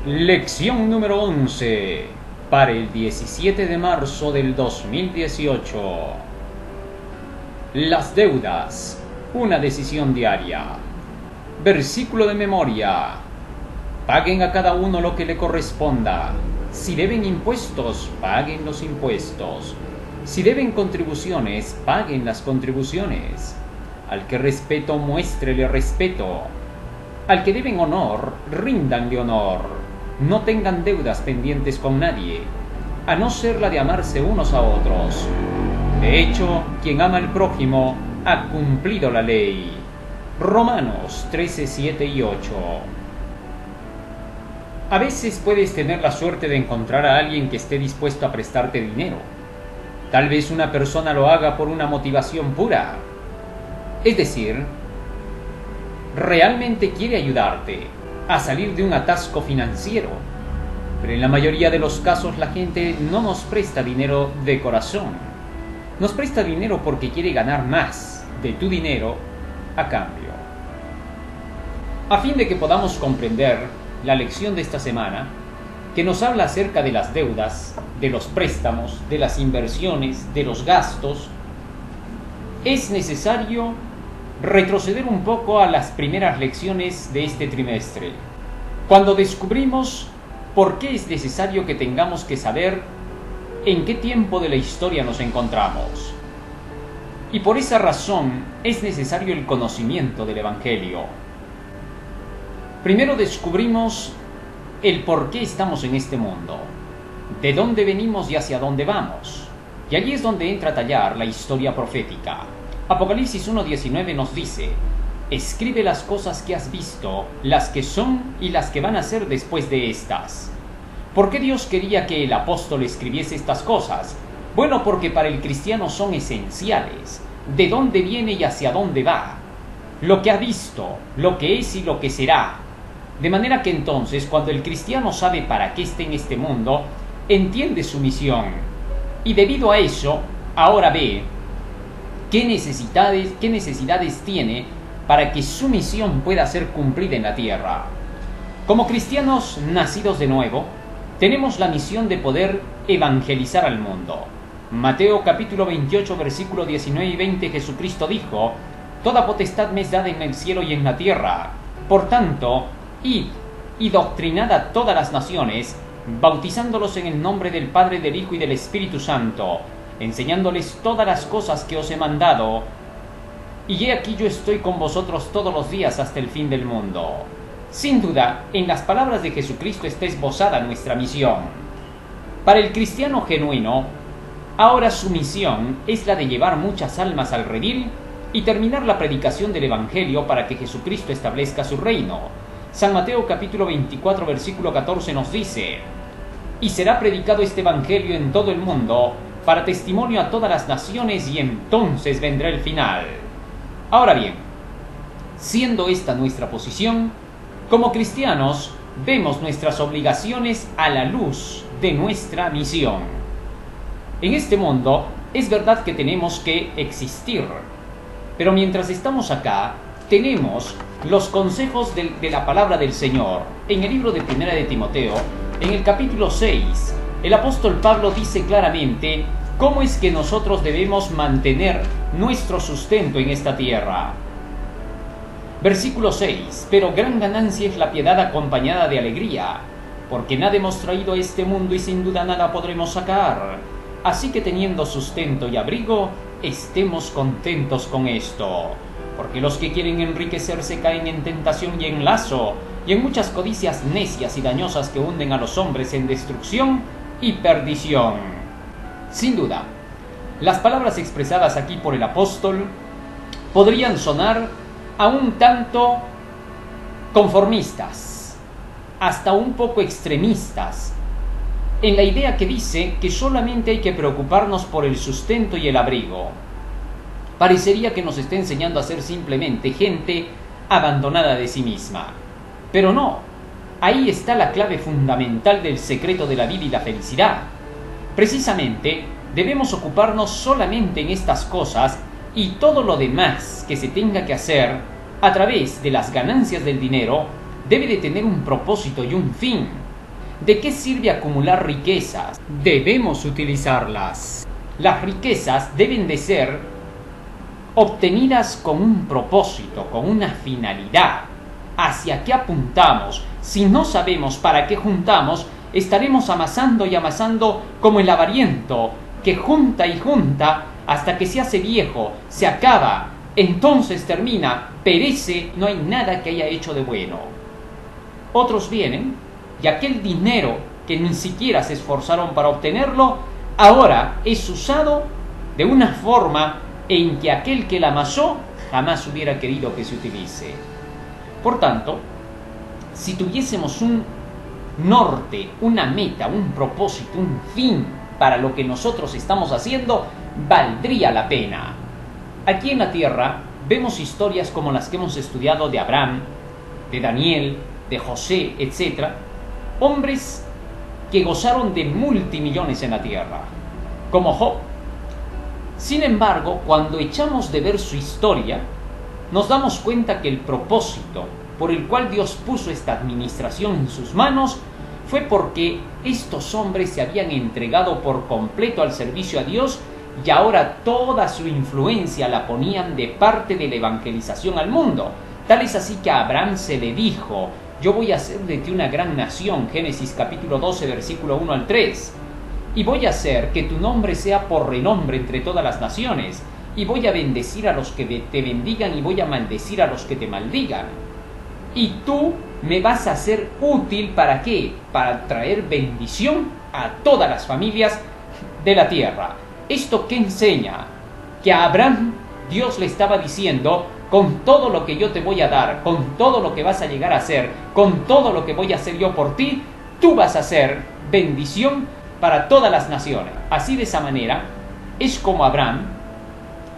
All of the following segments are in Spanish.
Lección número 11 para el 17 de marzo del 2018. Las deudas, una decisión diaria. Versículo de memoria. Paguen a cada uno lo que le corresponda. Si deben impuestos, paguen los impuestos. Si deben contribuciones, paguen las contribuciones. Al que respeto, muéstrele respeto. Al que deben honor, ríndanle honor. No tengan deudas pendientes con nadie, a no ser la de amarse unos a otros. De hecho, quien ama al prójimo ha cumplido la ley. Romanos 13, 7 y 8. A veces puedes tener la suerte de encontrar a alguien que esté dispuesto a prestarte dinero. Tal vez una persona lo haga por una motivación pura. Es decir, realmente quiere ayudarte a salir de un atasco financiero. Pero en la mayoría de los casos la gente no nos presta dinero de corazón. Nos presta dinero porque quiere ganar más de tu dinero a cambio. A fin de que podamos comprender la lección de esta semana, que nos habla acerca de las deudas, de los préstamos, de las inversiones, de los gastos, es necesario retroceder un poco a las primeras lecciones de este trimestre, cuando descubrimos por qué es necesario que tengamos que saber en qué tiempo de la historia nos encontramos. Y por esa razón es necesario el conocimiento del Evangelio. Primero descubrimos el por qué estamos en este mundo, de dónde venimos y hacia dónde vamos. Y allí es donde entra a tallar la historia profética. Apocalipsis 1:19 nos dice: escribe las cosas que has visto, las que son y las que van a ser después de estas. ¿Por qué Dios quería que el apóstol escribiese estas cosas? Bueno, porque para el cristiano son esenciales. ¿De dónde viene y hacia dónde va? Lo que ha visto, lo que es y lo que será. De manera que entonces, cuando el cristiano sabe para qué está en este mundo, entiende su misión. Y debido a eso, ahora ve qué necesidades tiene para que su misión pueda ser cumplida en la tierra. Como cristianos nacidos de nuevo, tenemos la misión de poder evangelizar al mundo. Mateo capítulo 28, versículo 19 y 20, Jesucristo dijo: toda potestad me es dada en el cielo y en la tierra. Por tanto, id y doctrinad a todas las naciones, bautizándolos en el nombre del Padre, del Hijo y del Espíritu Santo, enseñándoles todas las cosas que os he mandado, y he aquí yo estoy con vosotros todos los días hasta el fin del mundo. Sin duda, en las palabras de Jesucristo está esbozada nuestra misión. Para el cristiano genuino, ahora su misión es la de llevar muchas almas al redil y terminar la predicación del Evangelio para que Jesucristo establezca su reino. San Mateo capítulo 24, versículo 14 nos dice: y será predicado este Evangelio en todo el mundo, para testimonio a todas las naciones, y entonces vendrá el final. Ahora bien, siendo esta nuestra posición, como cristianos vemos nuestras obligaciones a la luz de nuestra misión. En este mundo es verdad que tenemos que existir, pero mientras estamos acá, tenemos los consejos de la palabra del Señor. En el libro de Primera de Timoteo, en el capítulo 6, el apóstol Pablo dice claramente cómo es que nosotros debemos mantener nuestro sustento en esta tierra. Versículo 6: pero gran ganancia es la piedad acompañada de alegría, porque nada hemos traído a este mundo y sin duda nada podremos sacar. Así que teniendo sustento y abrigo, estemos contentos con esto. Porque los que quieren enriquecerse caen en tentación y en lazo, y en muchas codicias necias y dañosas que hunden a los hombres en destrucción y perdición. Sin duda, las palabras expresadas aquí por el apóstol podrían sonar a un tanto conformistas, hasta un poco extremistas, en la idea que dice que solamente hay que preocuparnos por el sustento y el abrigo. Parecería que nos está enseñando a ser simplemente gente abandonada de sí misma. Pero no, ahí está la clave fundamental del secreto de la vida y la felicidad. Precisamente, debemos ocuparnos solamente en estas cosas, y todo lo demás que se tenga que hacer a través de las ganancias del dinero debe de tener un propósito y un fin, ¿De qué sirve acumular riquezas? Debemos utilizarlas. Las riquezas deben de ser obtenidas con un propósito, con una finalidad. ¿Hacia qué apuntamos? Si no sabemos para qué juntamos, estaremos amasando y amasando como el avariento, que junta y junta hasta que se hace viejo, se acaba, entonces termina, perece, no hay nada que haya hecho de bueno. Otros vienen y aquel dinero que ni siquiera se esforzaron para obtenerlo, ahora es usado de una forma en que aquel que la amasó jamás hubiera querido que se utilice. Por tanto, si tuviésemos un norte, una meta, un propósito, un fin para lo que nosotros estamos haciendo, valdría la pena. Aquí en la tierra vemos historias como las que hemos estudiado de Abraham, de Daniel, de José, etc. Hombres que gozaron de multimillones en la tierra, como Job. Sin embargo, cuando echamos de ver su historia, nos damos cuenta que el propósito por el cual Dios puso esta administración en sus manos fue porque estos hombres se habían entregado por completo al servicio a Dios y ahora toda su influencia la ponían de parte de la evangelización al mundo. Tal es así que a Abraham se le dijo: yo voy a hacer de ti una gran nación, Génesis capítulo 12, versículo 1 al 3. Y voy a hacer que tu nombre sea por renombre entre todas las naciones, y voy a bendecir a los que te bendigan y voy a maldecir a los que te maldigan. Y tú me vas a ser útil, ¿para qué? Para traer bendición a todas las familias de la tierra. ¿Esto qué enseña? Que a Abraham Dios le estaba diciendo: con todo lo que yo te voy a dar, con todo lo que vas a llegar a hacer, con todo lo que voy a hacer yo por ti, tú vas a ser bendición para todas las naciones. Así, de esa manera, es como Abraham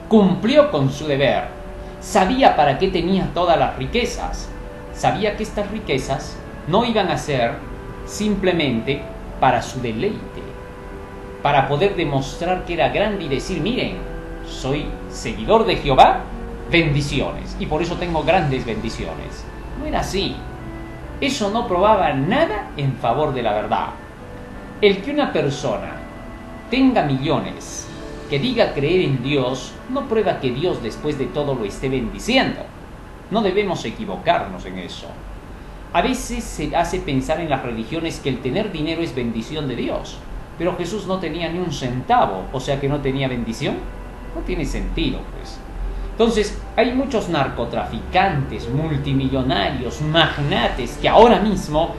cumplió con su deber. Sabía para qué tenía todas las riquezas. Sabía que estas riquezas no iban a ser simplemente para su deleite, para poder demostrar que era grande y decir: miren, soy seguidor de Jehová, bendiciones, y por eso tengo grandes bendiciones. No era así. Eso no probaba nada en favor de la verdad. El que una persona tenga millones, que diga creer en Dios, no prueba que Dios después de todo lo esté bendiciendo. No debemos equivocarnos en eso. A veces se hace pensar en las religiones que el tener dinero es bendición de Dios, pero Jesús no tenía ni un centavo, o sea que no tenía bendición. No tiene sentido, pues. Entonces, hay muchos narcotraficantes, multimillonarios, magnates que ahora mismo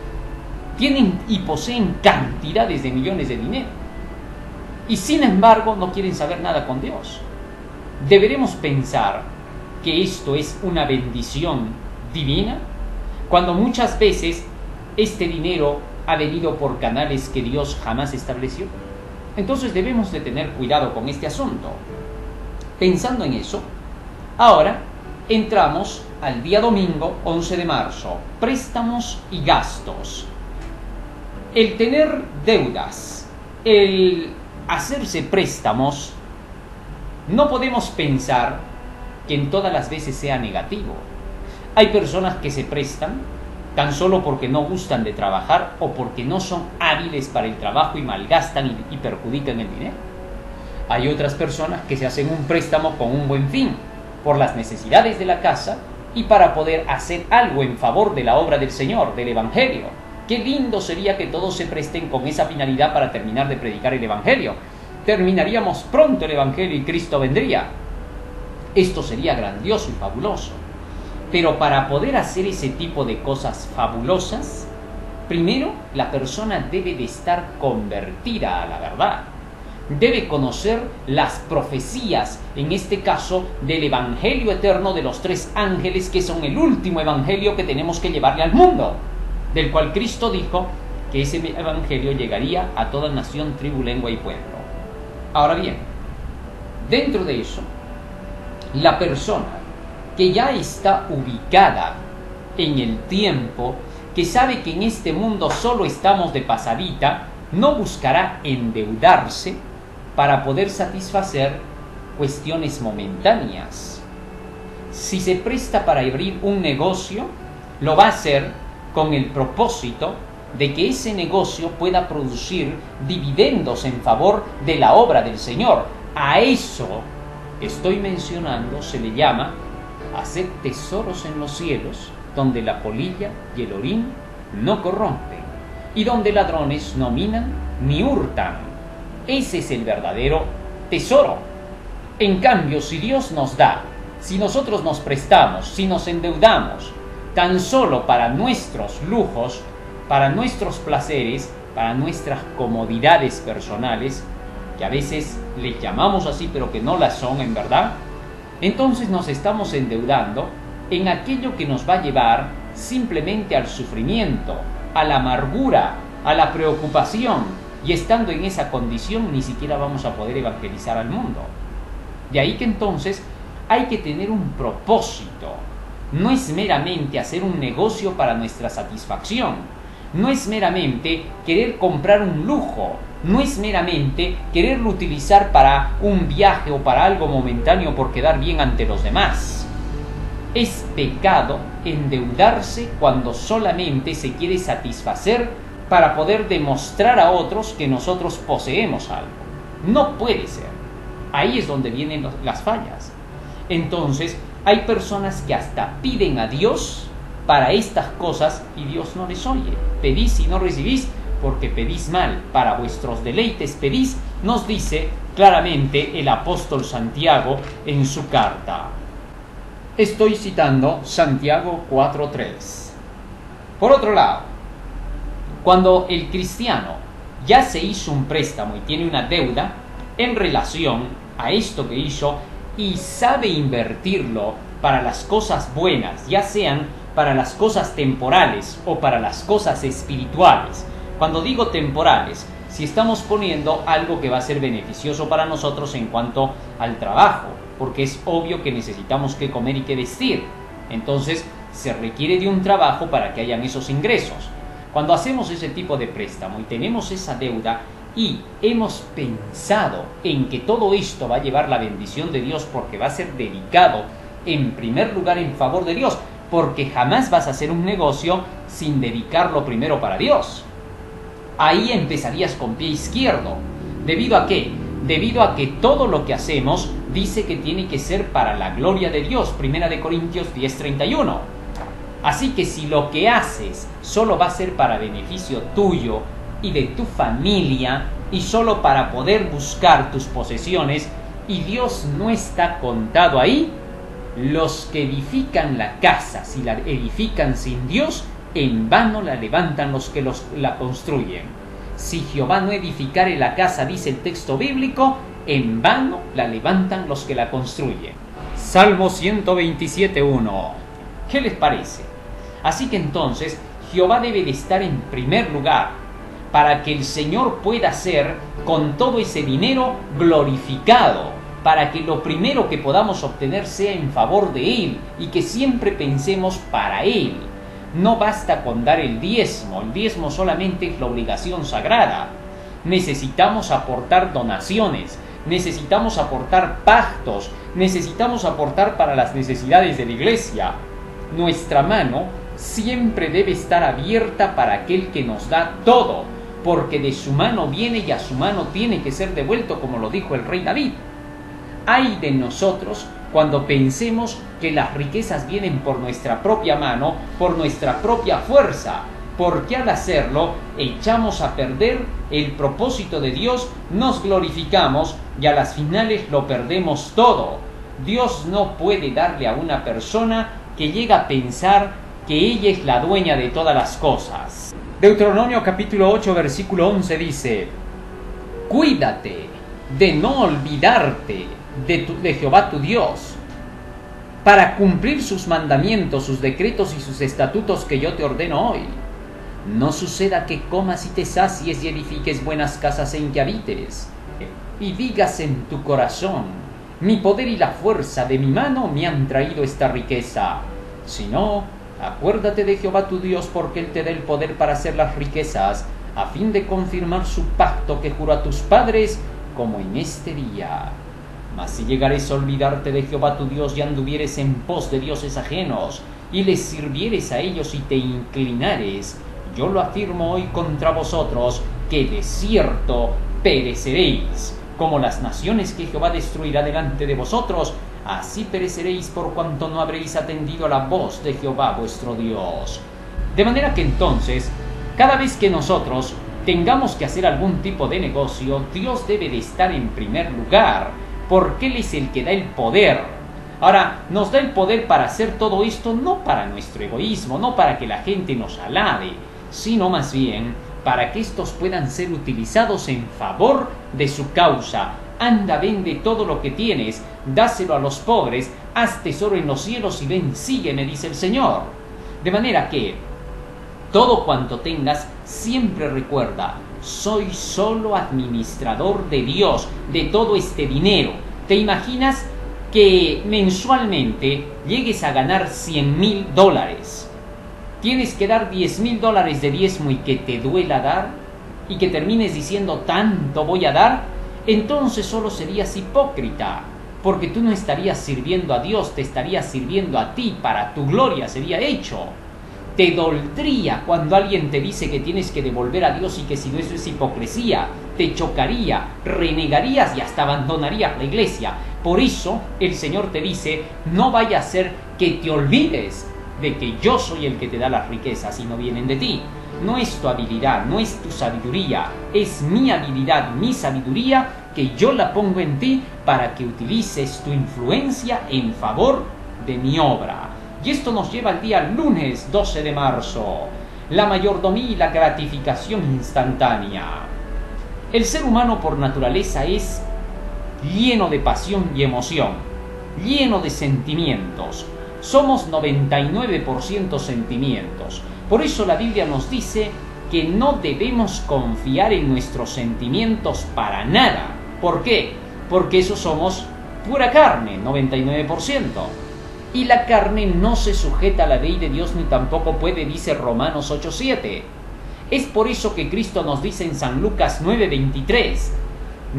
tienen y poseen cantidades de millones de dinero, y sin embargo no quieren saber nada con Dios. Deberemos pensar que esto es una bendición divina, cuando muchas veces este dinero ha venido por canales que Dios jamás estableció. Entonces debemos de tener cuidado con este asunto. Pensando en eso, ahora entramos al día domingo 11 de marzo, préstamos y gastos. El tener deudas, el hacerse préstamos, no podemos pensar que en todas las veces sea negativo. Hay personas que se prestan tan solo porque no gustan de trabajar o porque no son hábiles para el trabajo y malgastan y perjudican el dinero. Hay otras personas que se hacen un préstamo con un buen fin, por las necesidades de la casa y para poder hacer algo en favor de la obra del Señor, del Evangelio. Qué lindo sería que todos se presten con esa finalidad para terminar de predicar el Evangelio. Terminaríamos pronto el Evangelio y Cristo vendría. Esto sería grandioso y fabuloso. Pero para poder hacer ese tipo de cosas fabulosas, primero la persona debe de estar convertida a la verdad. Debe conocer las profecías, en este caso del Evangelio eterno de los 3 ángeles, que son el último Evangelio que tenemos que llevarle al mundo, del cual Cristo dijo que ese Evangelio llegaría a toda nación, tribu, lengua y pueblo. Ahora bien, dentro de eso, la persona que ya está ubicada en el tiempo, que sabe que en este mundo solo estamos de pasadita, no buscará endeudarse para poder satisfacer cuestiones momentáneas. Si se presta para abrir un negocio, lo va a hacer con el propósito de que ese negocio pueda producir dividendos en favor de la obra del Señor. A eso que estoy mencionando se le llama hacer tesoros en los cielos, donde la polilla y el orín no corrompen, y donde ladrones no minan ni hurtan. Ese es el verdadero tesoro. En cambio, si Dios nos da, si nosotros nos prestamos, si nos endeudamos, tan solo para nuestros lujos, para nuestros placeres, para nuestras comodidades personales, que a veces les llamamos así pero que no las son en verdad, entonces nos estamos endeudando en aquello que nos va a llevar simplemente al sufrimiento, a la amargura, a la preocupación, y estando en esa condición ni siquiera vamos a poder evangelizar al mundo. De ahí que entonces hay que tener un propósito. No es meramente hacer un negocio para nuestra satisfacción. No es meramente querer comprar un lujo. No es meramente quererlo utilizar para un viaje o para algo momentáneo por quedar bien ante los demás. Es pecado endeudarse cuando solamente se quiere satisfacer para poder demostrar a otros que nosotros poseemos algo. No puede ser. Ahí es donde vienen las fallas. Entonces, hay personas que hasta piden a Dios para estas cosas y Dios no les oye. Pedís y no recibís porque pedís mal. Para vuestros deleites pedís, nos dice claramente el apóstol Santiago en su carta. Estoy citando Santiago 4:3. Por otro lado, cuando el cristiano ya se hizo un préstamo y tiene una deuda en relación a esto que hizo y sabe invertirlo para las cosas buenas, ya sean para las cosas temporales o para las cosas espirituales. Cuando digo temporales, si estamos poniendo algo que va a ser beneficioso para nosotros en cuanto al trabajo, porque es obvio que necesitamos que comer y que vestir. Entonces, se requiere de un trabajo para que hayan esos ingresos. Cuando hacemos ese tipo de préstamo y tenemos esa deuda y hemos pensado en que todo esto va a llevar la bendición de Dios porque va a ser dedicado en primer lugar en favor de Dios, porque jamás vas a hacer un negocio sin dedicarlo primero para Dios. Ahí empezarías con pie izquierdo. ¿Debido a qué? Debido a que todo lo que hacemos dice que tiene que ser para la gloria de Dios. 1 Corintios 10:31. Así que si lo que haces solo va a ser para beneficio tuyo y de tu familia y solo para poder buscar tus posesiones y Dios no está contado ahí, los que edifican la casa, si la edifican sin Dios, en vano la levantan los que la construyen. Si Jehová no edificare la casa, dice el texto bíblico, en vano la levantan los que la construyen. Salmo 127:1. ¿Qué les parece? Así que entonces Jehová debe de estar en primer lugar para que el Señor pueda ser con todo ese dinero glorificado, para que lo primero que podamos obtener sea en favor de Él y que siempre pensemos para Él. No basta con dar el diezmo solamente es la obligación sagrada. Necesitamos aportar donaciones, necesitamos aportar pactos, necesitamos aportar para las necesidades de la iglesia. Nuestra mano siempre debe estar abierta para aquel que nos da todo, porque de su mano viene y a su mano tiene que ser devuelto, como lo dijo el rey David. Ay de nosotros cuando pensemos que las riquezas vienen por nuestra propia mano, por nuestra propia fuerza, porque al hacerlo echamos a perder el propósito de Dios, nos glorificamos y a las finales lo perdemos todo. Dios no puede darle a una persona que llega a pensar que ella es la dueña de todas las cosas. Deuteronomio capítulo 8 versículo 11 dice: cuídate de no olvidarte de Jehová tu Dios, para cumplir sus mandamientos, sus decretos y sus estatutos que yo te ordeno hoy. No suceda que comas y te sacies y edifiques buenas casas en que habites, y digas en tu corazón: mi poder y la fuerza de mi mano me han traído esta riqueza. Sino, acuérdate de Jehová tu Dios, porque Él te da el poder para hacer las riquezas, a fin de confirmar su pacto que juró a tus padres, como en este día. Mas si llegares a olvidarte de Jehová tu Dios y anduvieres en pos de dioses ajenos, y les sirvieres a ellos y te inclinares, yo lo afirmo hoy contra vosotros, que de cierto pereceréis. Como las naciones que Jehová destruirá delante de vosotros, así pereceréis por cuanto no habréis atendido a la voz de Jehová vuestro Dios. De manera que entonces, cada vez que nosotros tengamos que hacer algún tipo de negocio, Dios debe de estar en primer lugar, porque Él es el que da el poder. Ahora, nos da el poder para hacer todo esto no para nuestro egoísmo, no para que la gente nos alabe, sino más bien para que estos puedan ser utilizados en favor de su causa. Anda, vende todo lo que tienes, dáselo a los pobres, haz tesoro en los cielos y ven, sígueme, dice el Señor. De manera que todo cuanto tengas, siempre recuerda, soy solo administrador de Dios, de todo este dinero. ¿Te imaginas que mensualmente llegues a ganar $100,000? Tienes que dar $10,000 de diezmo y que te duela dar, y que termines diciendo tanto voy a dar, entonces solo serías hipócrita, porque tú no estarías sirviendo a Dios, te estarías sirviendo a ti, para tu gloria sería hecho. Te doldría cuando alguien te dice que tienes que devolver a Dios y que si no, eso es hipocresía. Te chocaría, renegarías y hasta abandonarías la iglesia. Por eso el Señor te dice, no vaya a ser que te olvides de que yo soy el que te da las riquezas y no vienen de ti. No es tu habilidad, no es tu sabiduría, es mi habilidad, mi sabiduría, que yo la pongo en ti para que utilices tu influencia en favor de mi obra. Y esto nos lleva al día lunes 12 de marzo, la mayordomía y la gratificación instantánea. El ser humano por naturaleza es lleno de pasión y emoción, lleno de sentimientos. Somos 99% sentimientos. Por eso la Biblia nos dice que no debemos confiar en nuestros sentimientos para nada. ¿Por qué? Porque eso somos pura carne, 99%. Y la carne no se sujeta a la ley de Dios ni tampoco puede, dice Romanos 8:7. Es por eso que Cristo nos dice en San Lucas 9:23,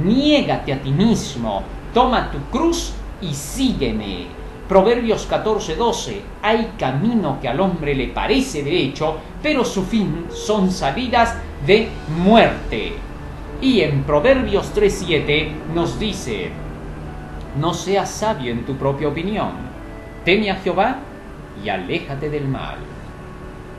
niégate a ti mismo, toma tu cruz y sígueme. Proverbios 14:12, hay camino que al hombre le parece derecho, pero su fin son salidas de muerte. Y en Proverbios 3:7 nos dice, no seas sabio en tu propia opinión. Teme a Jehová y aléjate del mal.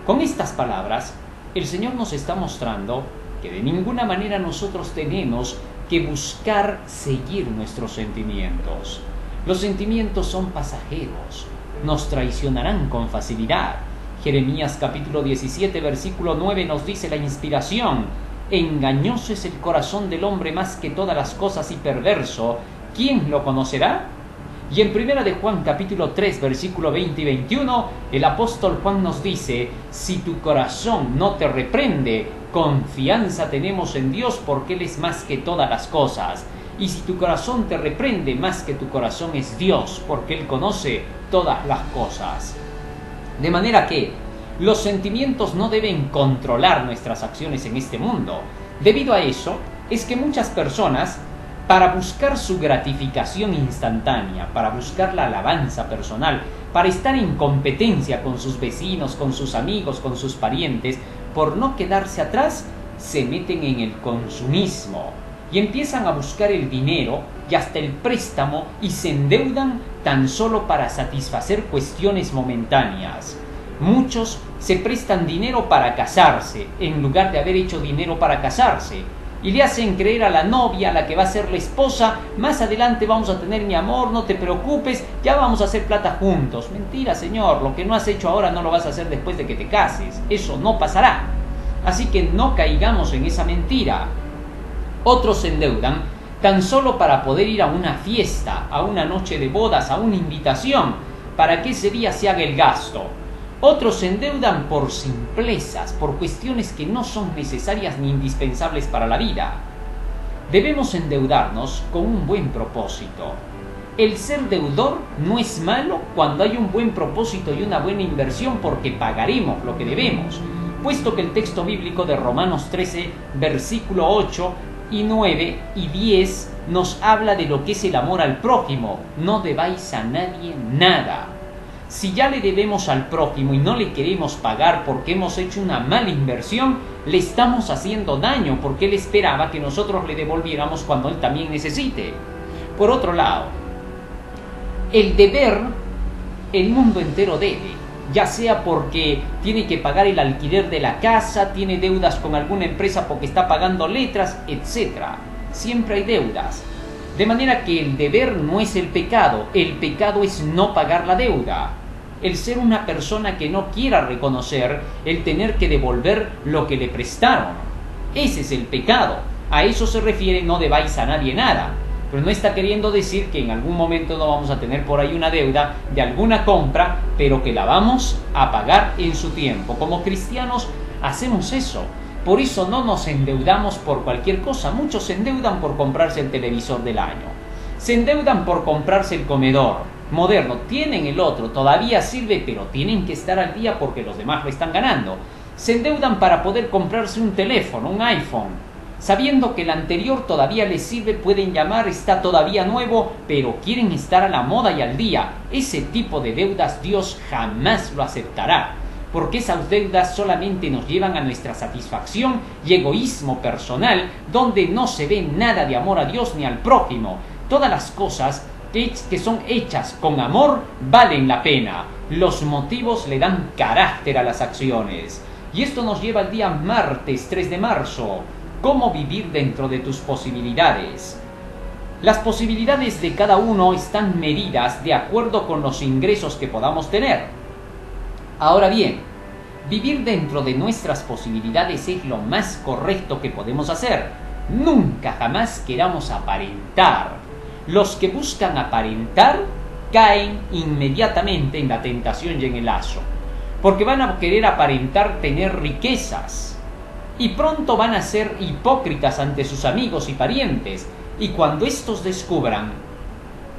Con estas palabras, el Señor nos está mostrando que de ninguna manera nosotros tenemos que buscar seguir nuestros sentimientos. Los sentimientos son pasajeros, nos traicionarán con facilidad. Jeremías capítulo 17, versículo 9 nos dice la inspiración, engañoso es el corazón del hombre más que todas las cosas y perverso, ¿quién lo conocerá? Y en primera de Juan capítulo 3 versículo 20 y 21 el apóstol Juan nos dice, si tu corazón no te reprende, confianza tenemos en Dios porque Él es más que todas las cosas. Y si tu corazón te reprende, más que tu corazón es Dios porque Él conoce todas las cosas. De manera que los sentimientos no deben controlar nuestras acciones en este mundo. Debido a eso es que muchas personas, para buscar su gratificación instantánea, para buscar la alabanza personal, para estar en competencia con sus vecinos, con sus amigos, con sus parientes, por no quedarse atrás, se meten en el consumismo y empiezan a buscar el dinero y hasta el préstamo y se endeudan tan solo para satisfacer cuestiones momentáneas. Muchos se prestan dinero para casarse en lugar de haber hecho dinero para casarse. Y le hacen creer a la novia, a la que va a ser la esposa, más adelante vamos a tener mi amor, no te preocupes, ya vamos a hacer plata juntos. Mentira, señor, lo que no has hecho ahora no lo vas a hacer después de que te cases. Eso no pasará. Así que no caigamos en esa mentira. Otros se endeudan tan solo para poder ir a una fiesta, a una noche de bodas, a una invitación, para que ese día se haga el gasto. Otros se endeudan por simplezas, por cuestiones que no son necesarias ni indispensables para la vida. Debemos endeudarnos con un buen propósito. El ser deudor no es malo cuando hay un buen propósito y una buena inversión porque pagaremos lo que debemos, puesto que el texto bíblico de Romanos 13, versículo 8 y 9 y 10 nos habla de lo que es el amor al prójimo. No debáis a nadie nada. Si ya le debemos al prójimo y no le queremos pagar porque hemos hecho una mala inversión, le estamos haciendo daño porque él esperaba que nosotros le devolviéramos cuando él también necesite. Por otro lado, el deber, el mundo entero debe, ya sea porque tiene que pagar el alquiler de la casa, tiene deudas con alguna empresa porque está pagando letras, etc. Siempre hay deudas. De manera que el deber no es el pecado es no pagar la deuda. El ser una persona que no quiera reconocer el tener que devolver lo que le prestaron. Ese es el pecado. A eso se refiere no debáis a nadie nada. Pero no está queriendo decir que en algún momento no vamos a tener por ahí una deuda de alguna compra, pero que la vamos a pagar en su tiempo. Como cristianos hacemos eso. Por eso no nos endeudamos por cualquier cosa. Muchos se endeudan por comprarse el televisor del año. Se endeudan por comprarse el comedor moderno. Tienen el otro, todavía sirve, pero tienen que estar al día porque los demás lo están ganando. Se endeudan para poder comprarse un teléfono, un iPhone. Sabiendo que el anterior todavía les sirve, pueden llamar, está todavía nuevo, pero quieren estar a la moda y al día. Ese tipo de deudas Dios jamás lo aceptará. Porque esas deudas solamente nos llevan a nuestra satisfacción y egoísmo personal, donde no se ve nada de amor a Dios ni al prójimo. Todas las cosas que son hechas con amor valen la pena. Los motivos le dan carácter a las acciones. Y esto nos lleva al día martes 3 de marzo. ¿Cómo vivir dentro de tus posibilidades? Las posibilidades de cada uno están medidas de acuerdo con los ingresos que podamos tener. Ahora bien, vivir dentro de nuestras posibilidades es lo más correcto que podemos hacer. Nunca jamás queramos aparentar. Los que buscan aparentar caen inmediatamente en la tentación y en el lazo, porque van a querer aparentar tener riquezas y pronto van a ser hipócritas ante sus amigos y parientes, y cuando estos descubran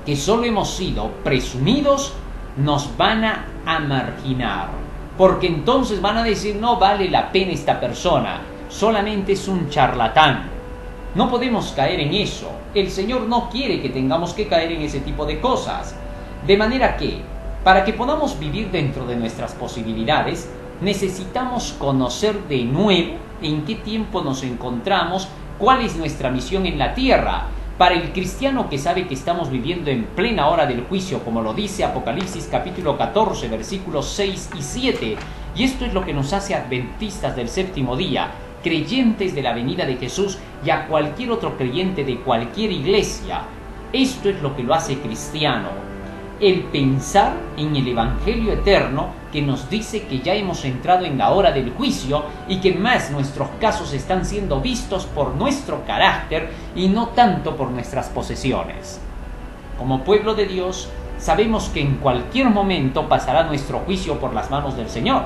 que solo hemos sido presumidos, nos van a marginar, porque entonces van a decir no vale la pena esta persona, solamente es un charlatán. No podemos caer en eso. El Señor no quiere que tengamos que caer en ese tipo de cosas. De manera que, para que podamos vivir dentro de nuestras posibilidades, necesitamos conocer de nuevo en qué tiempo nos encontramos, cuál es nuestra misión en la tierra. Para el cristiano que sabe que estamos viviendo en plena hora del juicio, como lo dice Apocalipsis capítulo 14, versículos 6 y 7, y esto es lo que nos hace adventistas del séptimo día, creyentes de la venida de Jesús y a cualquier otro creyente de cualquier iglesia. Esto es lo que lo hace cristiano, el pensar en el Evangelio eterno que nos dice que ya hemos entrado en la hora del juicio y que más nuestros casos están siendo vistos por nuestro carácter y no tanto por nuestras posesiones. Como pueblo de Dios, sabemos que en cualquier momento pasará nuestro juicio por las manos del Señor.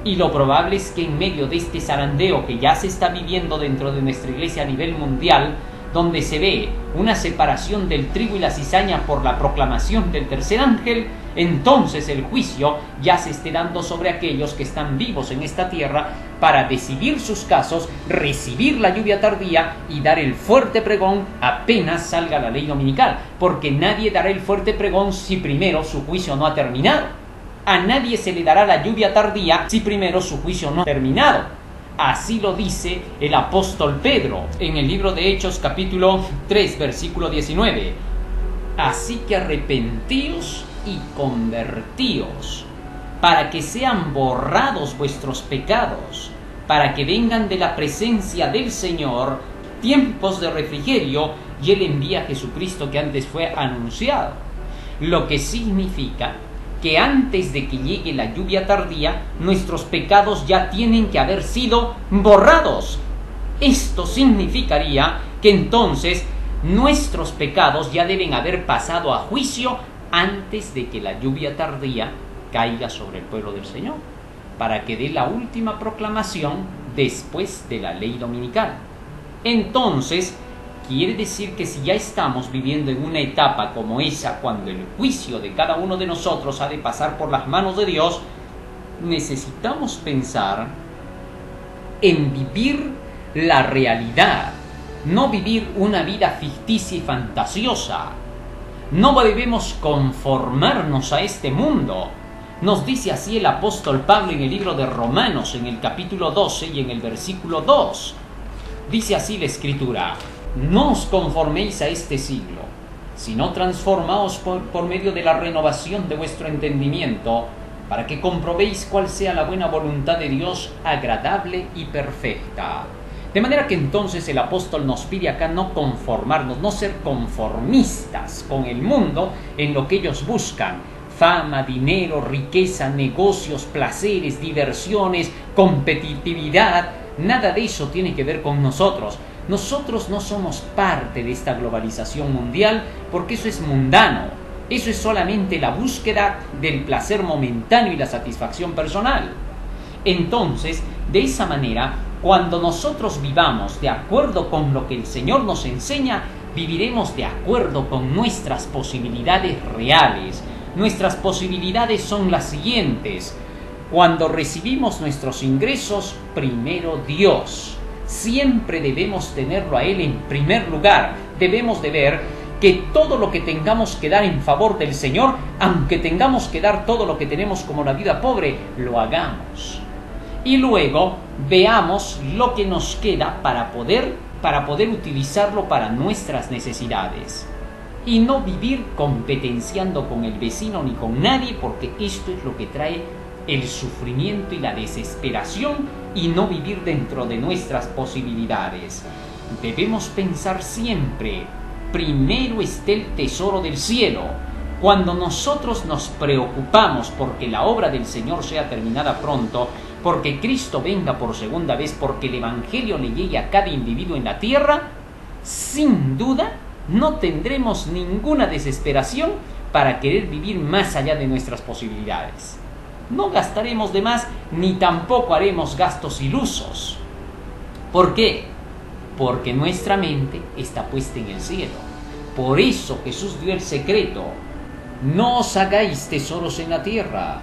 Y lo probable es que en medio de este zarandeo que ya se está viviendo dentro de nuestra iglesia a nivel mundial, donde se ve una separación del trigo y la cizaña por la proclamación del tercer ángel, entonces el juicio ya se esté dando sobre aquellos que están vivos en esta tierra para decidir sus casos, recibir la lluvia tardía y dar el fuerte pregón apenas salga la ley dominical, porque nadie dará el fuerte pregón si primero su juicio no ha terminado. A nadie se le dará la lluvia tardía si primero su juicio no ha terminado. Así lo dice el apóstol Pedro en el libro de Hechos capítulo 3 versículo 19. Así que arrepentíos y convertíos, para que sean borrados vuestros pecados, para que vengan de la presencia del Señor tiempos de refrigerio, y Él envía a Jesucristo que antes fue anunciado. Lo que significa que antes de que llegue la lluvia tardía, nuestros pecados ya tienen que haber sido borrados. Esto significaría que entonces nuestros pecados ya deben haber pasado a juicio antes de que la lluvia tardía caiga sobre el pueblo del Señor, para que dé la última proclamación después de la ley dominical. Entonces, quiere decir que si ya estamos viviendo en una etapa como esa, cuando el juicio de cada uno de nosotros ha de pasar por las manos de Dios, necesitamos pensar en vivir la realidad, no vivir una vida ficticia y fantasiosa. No debemos conformarnos a este mundo, Nos dice así el apóstol Pablo en el libro de Romanos, en el capítulo 12 y en el versículo 2. Dice así la Escritura: no os conforméis a este siglo, sino transformaos por medio de la renovación de vuestro entendimiento, para que comprobéis cuál sea la buena voluntad de Dios, agradable y perfecta. De manera que entonces el apóstol nos pide acá no conformarnos, no ser conformistas con el mundo en lo que ellos buscan: fama, dinero, riqueza, negocios, placeres, diversiones, competitividad. Nada de eso tiene que ver con nosotros. Nosotros no somos parte de esta globalización mundial, porque eso es mundano. Eso es solamente la búsqueda del placer momentáneo y la satisfacción personal. Entonces, de esa manera, cuando nosotros vivamos de acuerdo con lo que el Señor nos enseña, viviremos de acuerdo con nuestras posibilidades reales. Nuestras posibilidades son las siguientes: cuando recibimos nuestros ingresos, primero Dios. Siempre debemos tenerlo a Él en primer lugar. Debemos de ver que todo lo que tengamos que dar en favor del Señor, aunque tengamos que dar todo lo que tenemos como la vida pobre, lo hagamos. Y luego veamos lo que nos queda para poder utilizarlo para nuestras necesidades. Y no vivir competenciando con el vecino ni con nadie, porque esto es lo que trae el sufrimiento y la desesperación, y no vivir dentro de nuestras posibilidades. Debemos pensar siempre: primero está el tesoro del cielo. Cuando nosotros nos preocupamos porque la obra del Señor sea terminada pronto, porque Cristo venga por segunda vez, porque el Evangelio le llegue a cada individuo en la tierra, sin duda no tendremos ninguna desesperación para querer vivir más allá de nuestras posibilidades. No gastaremos de más, ni tampoco haremos gastos ilusos. ¿Por qué? Porque nuestra mente está puesta en el cielo. Por eso Jesús dio el secreto: no os hagáis tesoros en la tierra,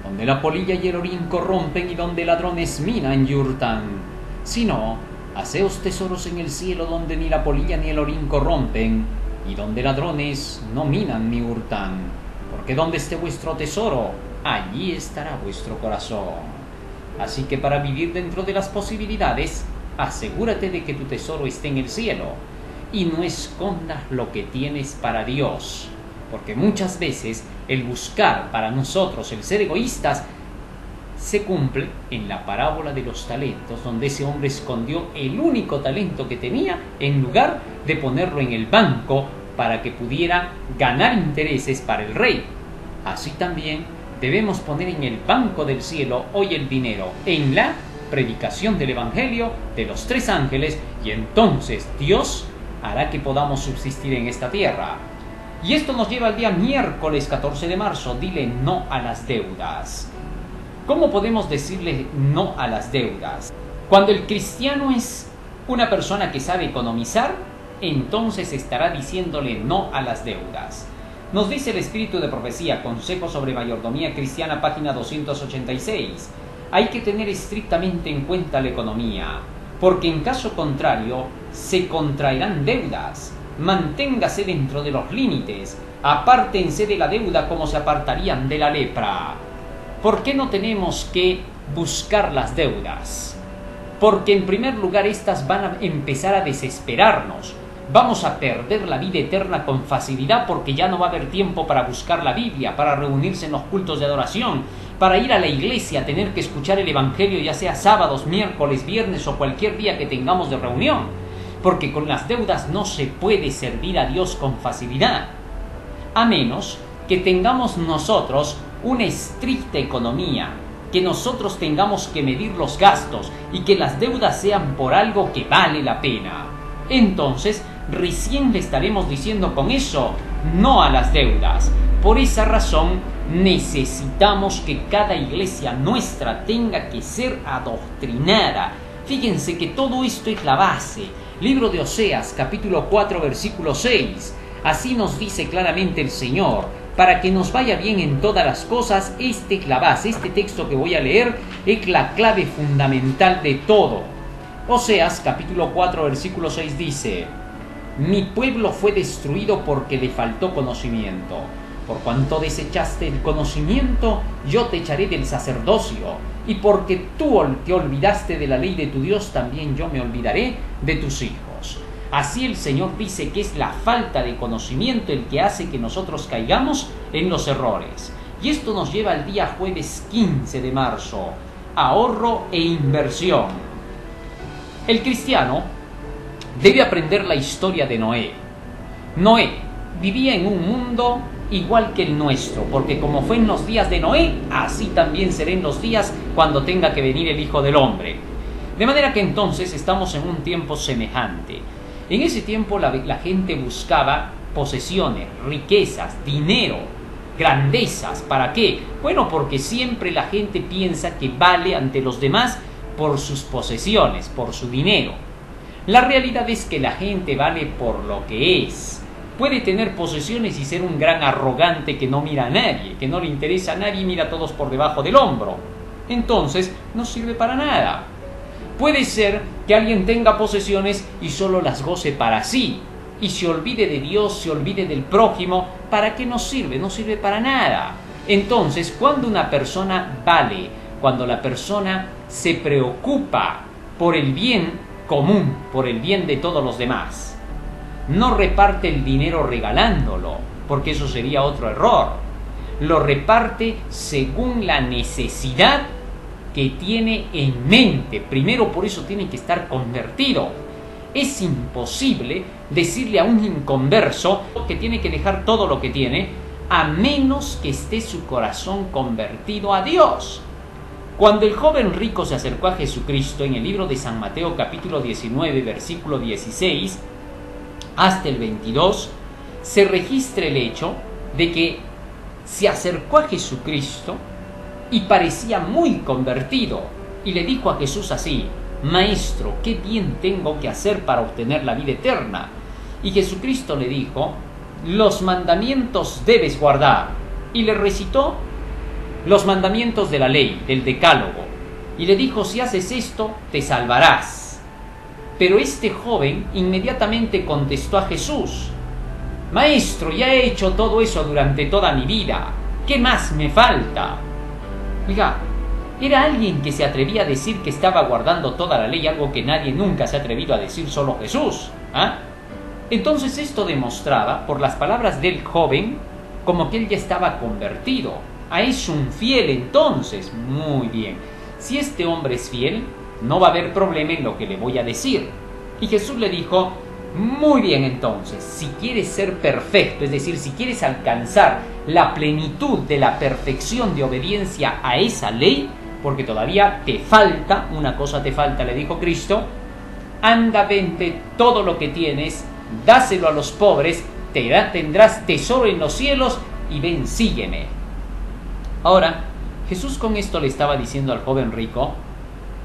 donde la polilla y el orín corrompen y donde ladrones minan y hurtan, sino haceos tesoros en el cielo, donde ni la polilla ni el orín corrompen y donde ladrones no minan ni hurtan, porque donde esté vuestro tesoro, allí estará vuestro corazón. Así que para vivir dentro de las posibilidades, asegúrate de que tu tesoro esté en el cielo y no escondas lo que tienes para Dios, porque muchas veces el buscar para nosotros, el ser egoístas, se cumple en la parábola de los talentos, donde ese hombre escondió el único talento que tenía en lugar de ponerlo en el banco para que pudiera ganar intereses para el rey. Así también debemos poner en el banco del cielo hoy el dinero en la predicación del Evangelio de los 3 ángeles, y entonces Dios hará que podamos subsistir en esta tierra. Y esto nos lleva al día miércoles 14 de marzo. Dile no a las deudas. ¿Cómo podemos decirle no a las deudas? Cuando el cristiano es una persona que sabe economizar, entonces estará diciéndole no a las deudas. Nos dice el Espíritu de Profecía, Consejo sobre Mayordomía Cristiana, página 286. Hay que tener estrictamente en cuenta la economía, porque en caso contrario se contraerán deudas. Manténgase dentro de los límites, apártense de la deuda como se apartarían de la lepra. ¿Por qué no tenemos que buscar las deudas? Porque en primer lugar estas van a empezar a desesperarnos. Vamos a perder la vida eterna con facilidad, porque ya no va a haber tiempo para buscar la Biblia, para reunirse en los cultos de adoración, para ir a la iglesia, tener que escuchar el Evangelio, ya sea sábados, miércoles, viernes o cualquier día que tengamos de reunión. Porque con las deudas no se puede servir a Dios con facilidad, a menos que tengamos nosotros una estricta economía, que nosotros tengamos que medir los gastos y que las deudas sean por algo que vale la pena. Entonces, recién le estaremos diciendo con eso no a las deudas. Por esa razón, necesitamos que cada iglesia nuestra tenga que ser adoctrinada. Fíjense que todo esto es la base. Libro de Oseas, capítulo 4, versículo 6. Así nos dice claramente el Señor: para que nos vaya bien en todas las cosas, esta es la base. Este texto que voy a leer es la clave fundamental de todo. Oseas, capítulo 4, versículo 6 dice: mi pueblo fue destruido porque le faltó conocimiento, Por cuanto desechaste el conocimiento, yo te echaré del sacerdocio, y porque tú te olvidaste de la ley de tu Dios, también yo me olvidaré de tus hijos. Así el Señor dice que es la falta de conocimiento el que hace que nosotros caigamos en los errores. Y esto nos lleva al día jueves 15 de marzo, ahorro e inversión. El cristiano debe aprender la historia de Noé. Noé vivía en un mundo igual que el nuestro, porque como fue en los días de Noé, así también será en los días cuando tenga que venir el Hijo del Hombre. De manera que entonces estamos en un tiempo semejante. En ese tiempo la gente buscaba posesiones, riquezas, dinero, grandezas. ¿Para qué? Bueno, porque siempre la gente piensa que vale ante los demás por sus posesiones, por su dinero. La realidad es que la gente vale por lo que es. Puede tener posesiones y ser un gran arrogante que no mira a nadie, que no le interesa a nadie y mira a todos por debajo del hombro. Entonces, no sirve para nada. Puede ser que alguien tenga posesiones y solo las goce para sí, y se olvide de Dios, se olvide del prójimo. ¿Para qué nos sirve? No sirve para nada. Entonces, cuando una persona vale, cuando la persona se preocupa por el bien común, por el bien de todos los demás, no reparte el dinero regalándolo, porque eso sería otro error. Lo reparte según la necesidad que tiene en mente. Primero, por eso tiene que estar convertido. Es imposible decirle a un inconverso que tiene que dejar todo lo que tiene, a menos que esté su corazón convertido a Dios. Cuando el joven rico se acercó a Jesucristo, en el libro de San Mateo capítulo 19, versículo 16 hasta el 22, se registra el hecho de que se acercó a Jesucristo y parecía muy convertido, y le dijo a Jesús así: Maestro, ¿qué bien tengo que hacer para obtener la vida eterna? Y Jesucristo le dijo: los mandamientos debes guardar. Y le recitó los mandamientos de la ley, del decálogo, y le dijo: si haces esto, te salvarás. Pero este joven inmediatamente contestó a Jesús: Maestro, ya he hecho todo eso durante toda mi vida, ¿qué más me falta? Oiga, era alguien que se atrevía a decir que estaba guardando toda la ley, algo que nadie nunca se ha atrevido a decir, solo Jesús. Entonces esto demostraba, por las palabras del joven, como que él ya estaba convertido. Es un fiel entonces. Muy bien. Si este hombre es fiel, no va a haber problema en lo que le voy a decir. Y Jesús le dijo: muy bien entonces, si quieres ser perfecto, es decir, si quieres alcanzar la plenitud de la perfección de obediencia a esa ley, porque todavía te falta, una cosa te falta, le dijo Cristo, anda, vende todo lo que tienes, dáselo a los pobres, tendrás tesoro en los cielos, y ven, sígueme. Ahora, Jesús con esto le estaba diciendo al joven rico: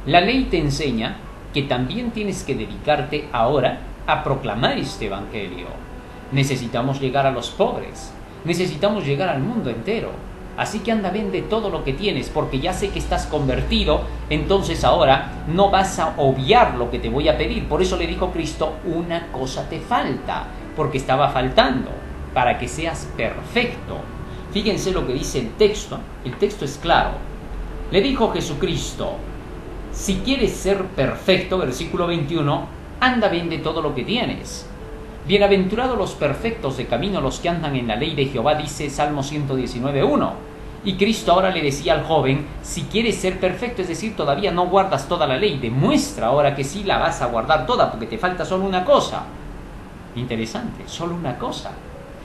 la ley te enseña que también tienes que dedicarte ahora a proclamar este evangelio. Necesitamos llegar a los pobres, necesitamos llegar al mundo entero. Así que anda, vende todo lo que tienes, porque ya sé que estás convertido, entonces ahora no vas a obviar lo que te voy a pedir. Por eso le dijo Cristo: una cosa te falta, porque estaba faltando, para que seas perfecto. Fíjense lo que dice el texto es claro. Le dijo Jesucristo: si quieres ser perfecto, versículo 21, anda, vende todo lo que tienes. Bienaventurados los perfectos de camino, los que andan en la ley de Jehová, dice Salmo 119:1. Y Cristo ahora le decía al joven: si quieres ser perfecto, es decir, todavía no guardas toda la ley, demuestra ahora que sí la vas a guardar toda, porque te falta solo una cosa. Interesante, solo una cosa.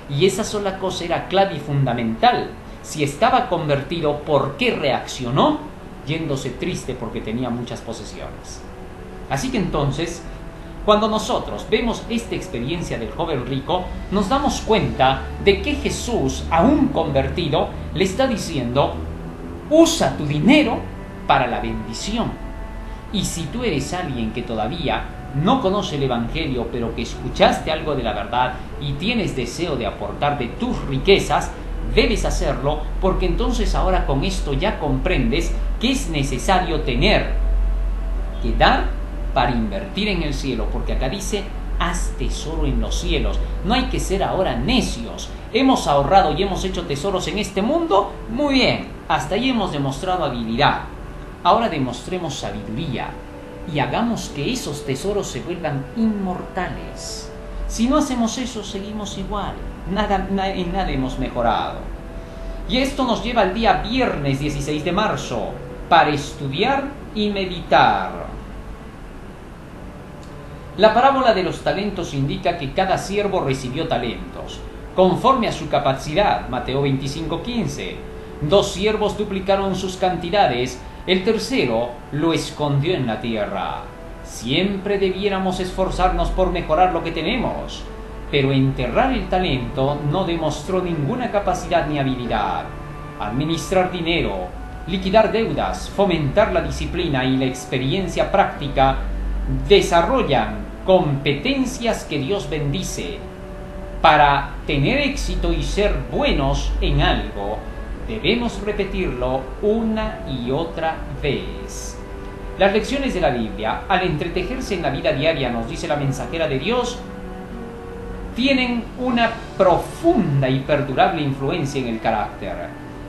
Y esa sola cosa era clave y fundamental. Si estaba convertido, ¿por qué reaccionó? Yéndose triste porque tenía muchas posesiones. Así que entonces, cuando nosotros vemos esta experiencia del joven rico, nos damos cuenta de que Jesús, aún convertido, le está diciendo: usa tu dinero para la bendición. Y si tú eres alguien que todavía no conoce el evangelio, pero que escuchaste algo de la verdad y tienes deseo de aportar de tus riquezas, debes hacerlo, porque entonces ahora con esto ya comprendes que es necesario tener que dar para invertir en el cielo, porque acá dice: haz tesoro en los cielos. No hay que ser ahora necios. Hemos ahorrado y hemos hecho tesoros en este mundo. Muy bien, hasta ahí hemos demostrado habilidad. Ahora demostremos sabiduría y hagamos que esos tesoros se vuelvan inmortales. Si no hacemos eso, seguimos igual. En nada hemos mejorado. Y esto nos lleva al día viernes 16 de marzo para estudiar y meditar. La parábola de los talentos indica que cada siervo recibió talentos, conforme a su capacidad, Mateo 25:15. 2 siervos duplicaron sus cantidades, el tercero lo escondió en la tierra. Siempre debiéramos esforzarnos por mejorar lo que tenemos, pero enterrar el talento no demostró ninguna capacidad ni habilidad. Administrar dinero, liquidar deudas, fomentar la disciplina y la experiencia práctica desarrollan competencias que Dios bendice. Para tener éxito y ser buenos en algo, debemos repetirlo una y otra vez. Las lecciones de la Biblia, al entretejerse en la vida diaria, nos dice la mensajera de Dios, tienen una profunda y perdurable influencia en el carácter.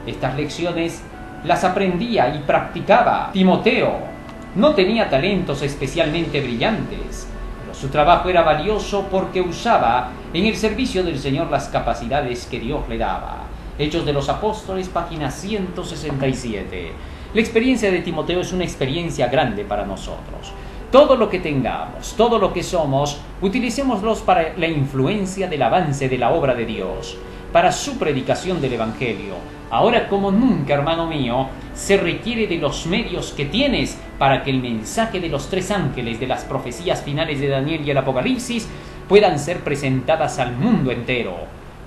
Estas lecciones las aprendía y practicaba Timoteo. No tenía talentos especialmente brillantes, pero su trabajo era valioso porque usaba en el servicio del Señor las capacidades que Dios le daba. Hechos de los Apóstoles, página 167. La experiencia de Timoteo es una experiencia grande para nosotros. Todo lo que tengamos, todo lo que somos, utilicémoslos para la influencia del avance de la obra de Dios, para su predicación del Evangelio. Ahora como nunca, hermano mío, se requiere de los medios que tienes para que el mensaje de los 3 ángeles de las profecías finales de Daniel y el Apocalipsis puedan ser presentadas al mundo entero.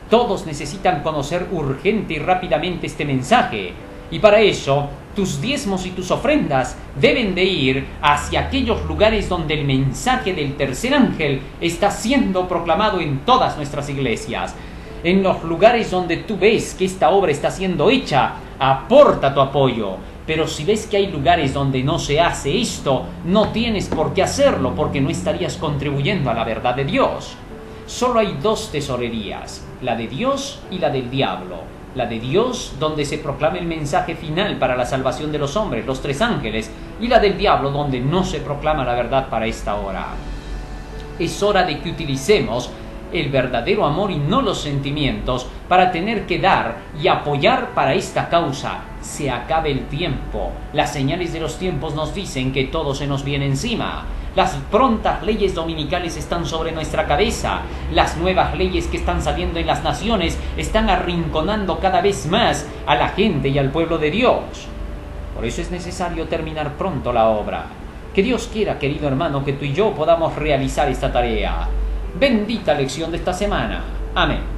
Todos necesitan conocer urgente y rápidamente este mensaje, y para eso tus diezmos y tus ofrendas deben de ir hacia aquellos lugares donde el mensaje del tercer ángel está siendo proclamado en todas nuestras iglesias. En los lugares donde tú ves que esta obra está siendo hecha, aporta tu apoyo. Pero si ves que hay lugares donde no se hace esto, no tienes por qué hacerlo, porque no estarías contribuyendo a la verdad de Dios. Solo hay 2 tesorerías, la de Dios y la del diablo. La de Dios, donde se proclama el mensaje final para la salvación de los hombres, los 3 ángeles, y la del diablo, donde no se proclama la verdad para esta hora. Es hora de que utilicemos el verdadero amor y no los sentimientos para tener que dar y apoyar para esta causa. Se acabe el tiempo. Las señales de los tiempos nos dicen que todo se nos viene encima. Las prontas leyes dominicales están sobre nuestra cabeza. Las nuevas leyes que están saliendo en las naciones están arrinconando cada vez más a la gente y al pueblo de Dios. Por eso es necesario terminar pronto la obra. Que Dios quiera, querido hermano, que tú y yo podamos realizar esta tarea. Bendita lección de esta semana. Amén.